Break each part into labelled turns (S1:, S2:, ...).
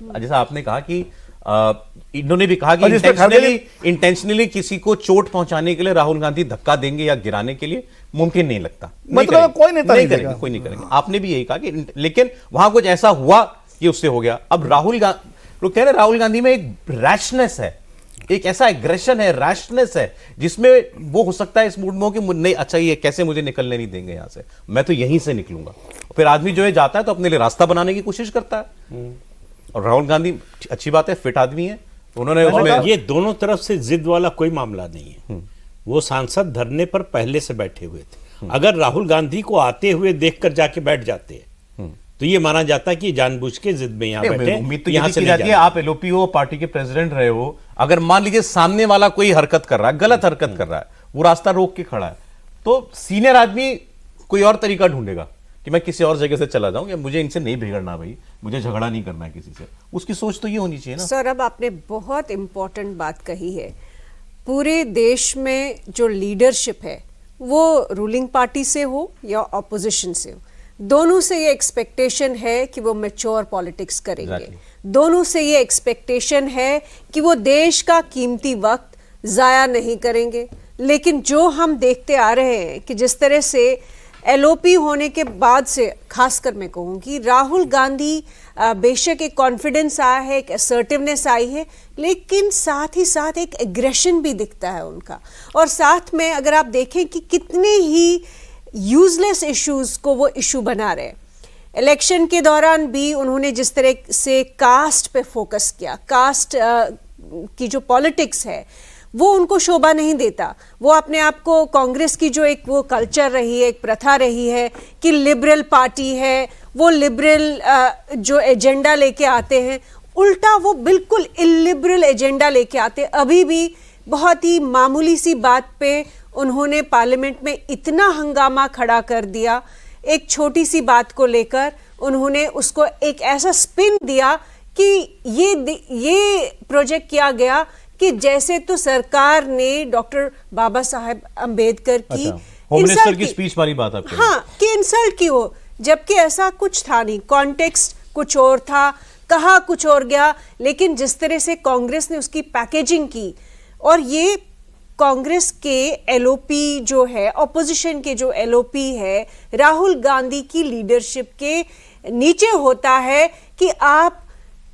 S1: जैसा आपने कहा कि इन्होंने भी कहा कि इंटेंशनली किसी को चोट पहुंचाने के लिए राहुल गांधी धक्का देंगे या गिराने के लिए मुमकिन नहीं लगता।
S2: मतलब कोई नेता नहीं करेंगे,
S1: कोई नहीं करेंगे। आपने भी यही कहा कि लेकिन वहां कुछ ऐसा हुआ कि उससे हो गया। अब लोग कह रहे राहुल गांधी में एक रैशनेस है, एक ऐसा एग्रेशन है, रैशनेस है, जिसमें वो हो सकता है इस मूड में हो कि नहीं अच्छा ये कैसे मुझे निकलने नहीं देंगे यहां से, मैं तो यहीं से निकलूंगा। फिर आदमी जो है जाता है तो अपने लिए रास्ता बनाने की कोशिश करता है। और राहुल गांधी अच्छी बात है, फिट आदमी है, तो उन्होंने
S3: ये दोनों तरफ से जिद वाला कोई मामला नहीं है। वो सांसद धरने पर पहले से बैठे हुए थे। अगर राहुल गांधी को आते हुए देखकर जाके बैठ जाते हैं तो ये माना जाता है कि जानबूझ के जिद में यहाँ बैठे।
S1: उम्मीद तो यही की जाती है, आप एलओपी हो, पार्टी के प्रेसिडेंट रहे हो, अगर मान लीजिए सामने वाला कोई हरकत कर रहा है, गलत हरकत कर रहा है, वो रास्ता रोक के खड़ा है, तो सीनियर आदमी कोई और तरीका ढूंढेगा कि मैं किसी और जगह से चला जाऊं, या मुझे इनसे नहीं बिगड़ना, भाई मुझे झगड़ा नहीं करना है किसी से। उसकी सोच तो ये होनी चाहिए ना।
S4: सर, अब आपने बहुत इंपॉर्टेंट बात कही है। पूरे देश में जो लीडरशिप है वो रूलिंग पार्टी से हो या ऑपोजिशन से हो, दोनों से ये एक्सपेक्टेशन है कि वो मैच्योर पॉलिटिक्स करेंगे। दोनों से ये एक्सपेक्टेशन है कि वो देश का कीमती वक्त जाया नहीं करेंगे। लेकिन जो हम देखते आ रहे हैं कि जिस तरह से एलओपी होने के बाद से, खासकर मैं कहूँगी, राहुल गांधी बेशक एक कॉन्फिडेंस आया है, एक असर्टिवनेस आई है, लेकिन साथ ही साथ एक एग्रेशन भी दिखता है उनका। और साथ में अगर आप देखें कि कितने ही यूजलेस इश्यूज को वो इशू बना रहे। इलेक्शन के दौरान भी उन्होंने जिस तरह से कास्ट पे फोकस किया, कास्ट की जो पॉलिटिक्स है वो उनको शोभा नहीं देता। वो अपने आप को कांग्रेस की जो एक वो कल्चर रही है, एक प्रथा रही है कि लिबरल पार्टी है, वो लिबरल जो एजेंडा लेके आते हैं, उल्टा वो बिल्कुल इलिबरल एजेंडा लेके आते। अभी भी बहुत ही मामूली सी बात पे उन्होंने पार्लियामेंट में इतना हंगामा खड़ा कर दिया, एक छोटी सी बात को लेकर उन्होंने उसको एक ऐसा स्पिन दिया कि ये प्रोजेक्ट किया गया कि जैसे तो सरकार ने डॉक्टर बाबा साहेब अंबेडकर की
S1: होम मिनिस्टर की स्पीच वाली बात आपकी,
S4: हाँ, कि इंसल्ट की हो, जबकि ऐसा कुछ था नहीं, कॉन्टेक्स्ट कुछ और था, कहा कुछ और गया। लेकिन जिस तरह से कांग्रेस ने उसकी पैकेजिंग की, और ये कांग्रेस के एलओपी जो है, ऑपोजिशन के जो एलओपी है, राहुल गांधी की लीडरशिप के नीचे होता है कि आप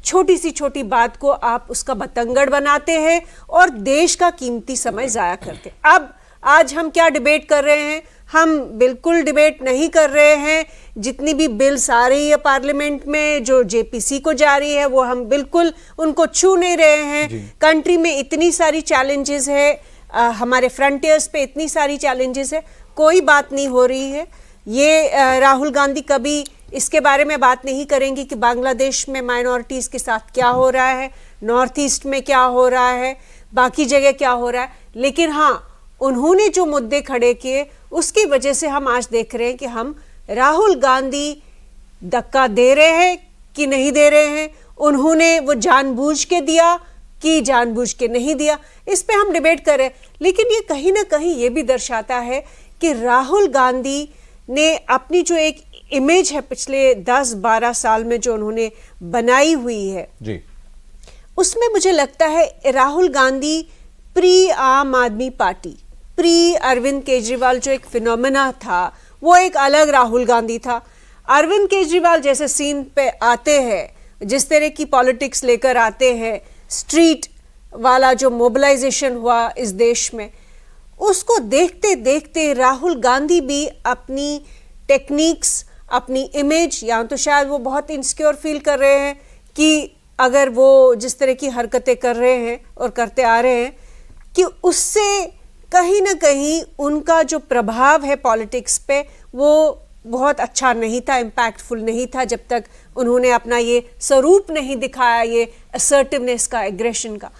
S4: छोटी सी छोटी बात को आप उसका बतंगड़ बनाते हैं और देश का कीमती समय जाया करते हैं। अब आज हम क्या डिबेट कर रहे हैं? हम बिल्कुल डिबेट नहीं कर रहे हैं। जितनी भी बिल्स आ रही है पार्लियामेंट में, जो जेपीसी को जा रही है, वो हम बिल्कुल उनको छू नहीं रहे हैं। कंट्री में इतनी सारी चैलेंजेस है, हमारे फ्रंटियर्स पे इतनी सारी चैलेंजेस है, कोई बात नहीं हो रही है। ये राहुल गांधी कभी इसके बारे में बात नहीं करेंगे कि बांग्लादेश में माइनॉरिटीज के साथ क्या हो रहा है, नॉर्थ ईस्ट में क्या हो रहा है, बाकी जगह क्या हो रहा है। लेकिन हाँ, उन्होंने जो मुद्दे खड़े किए उसकी वजह से हम आज देख रहे हैं कि हम राहुल गांधी धक्का दे रहे हैं कि नहीं दे रहे हैं, उन्होंने वो जानबूझ के दिया कि जानबूझ के नहीं दिया, इस पे हम डिबेट कर रहे हैं। लेकिन ये कहीं ना कहीं ये भी दर्शाता है कि राहुल गांधी ने अपनी जो एक इमेज है पिछले 10-12 साल में जो उन्होंने बनाई हुई है
S1: जी,
S4: उसमें मुझे लगता है राहुल गांधी प्री आम आदमी पार्टी, प्री अरविंद केजरीवाल जो एक फिनोमेना था, वो एक अलग राहुल गांधी था। अरविंद केजरीवाल जैसे सीन पे आते हैं, जिस तरह की पॉलिटिक्स लेकर आते हैं, स्ट्रीट वाला जो मोबिलाइजेशन हुआ इस देश में, उसको देखते देखते राहुल गांधी भी अपनी टेक्निक्स, अपनी इमेज, या तो शायद वो बहुत इनसिक्योर फील कर रहे हैं कि अगर वो जिस तरह की हरकतें कर रहे हैं और करते आ रहे हैं कि उससे कहीं ना कहीं उनका जो प्रभाव है पॉलिटिक्स पे वो बहुत अच्छा नहीं था, इम्पैक्टफुल नहीं था, जब तक उन्होंने अपना ये स्वरूप नहीं दिखाया, ये असर्टिवनेस का, एग्रेशन का।